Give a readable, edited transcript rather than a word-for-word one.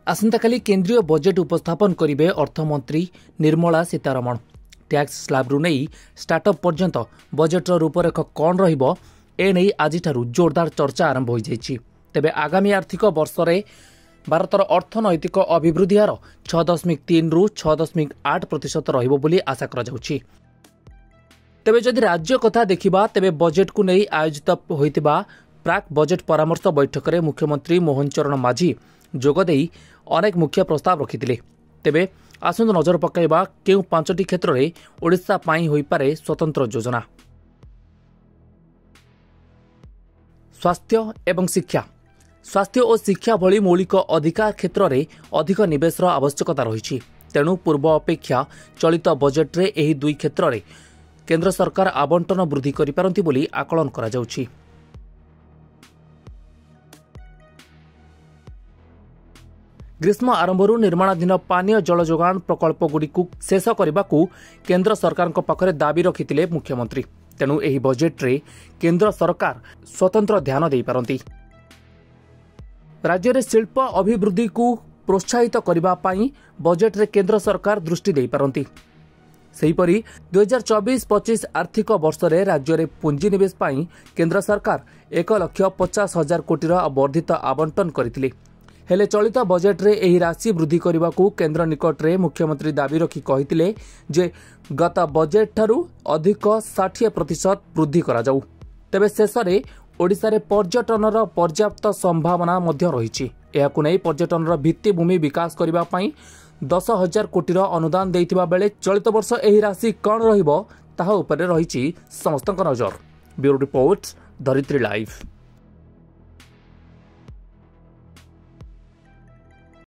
आसंताकाली केंद्रीय बजेट उपस्थापन करिवे अर्थमंत्री निर्मला सीतारमण। टैक्स स्लैब नहीं स्टार्टअप पर्यंत बजेटर रूपरेख कौन रहिबो एने आज जोरदार चर्चा आरंभ हो जाइछि। तेबे आगामी आर्थिक वर्ष में भारतर अर्थनैतिक अभिवृद्धि हार 6.3 रु 6.8% रहिबो बोली आशा करा जाउछि। तेबे जदि राज्य कथा देखिबा तेबे बजेट को नहीं आयोजित होइतिबा प्राक बजेट परामर्श बैठक में मुख्यमंत्री मोहन चरण माझी जोगदेई अनेक मुख्य प्रस्ताव रखिथिले। तेबे आसंतु नजर पकाइबा केउ 5टी क्षेत्र में ओडिशा पाई होई पारे स्वतंत्र योजना। स्वास्थ्य एवं शिक्षा। स्वास्थ्य और शिक्षा भली मौलिक अधिकार क्षेत्र में अधिक निवेशर आवश्यकता रही। तेणु पूर्व अपेक्षा चलित बजेट रे एही दुई क्षेत्र में केंद्र सरकार आवंटन वृद्धि करिपारंती बोली आकलन करा जाउछि। ग्रीष्म आरंभरू निर्माणाधीन पानीय जल जोगाण प्रकल्पगुड़िकु शेष करने केंद्र सरकार पाखरे दाबी रखिथिले मुख्यमंत्री। तेणु एही बजेट रे केंद्र सरकार स्वतंत्र ध्यान देई पारंती। राज्य रे शिल्प अभिवृद्धि को प्रोत्साहित करबा पई बजेट रे केंद्र सरकार दृष्टि देई पारंती। सेहीपरि 2024-25 आर्थिक वर्ष रे राज्य रे पुंजीनिवेश पई केंद्र सरकार 1,50,000 कोटी वर्धित आवंटन करथिले। हेले चलित बजेट रे एही राशि वृद्धि करने को केंद्र निकट रे मुख्यमंत्री दाबी रखी कहिथिले जे गत बजेट ठारू अधिक 60% वृद्धि करा जाऊ। तेबे शेष रे ओडिशा रे पर्यटनर पर्याप्त संभावना मध्य रहिछि। एहाकु नै पर्यटनर भित्तिभूमि विकास करबा पई 10,000 कोटी अनुदान देइथिबा बेले चलित वर्ष एही राशि कौन रहिबो ताहा उपरे रहिछि समस्तक नजर। ब्यूरो रिपोर्ट धरित्री लाइव।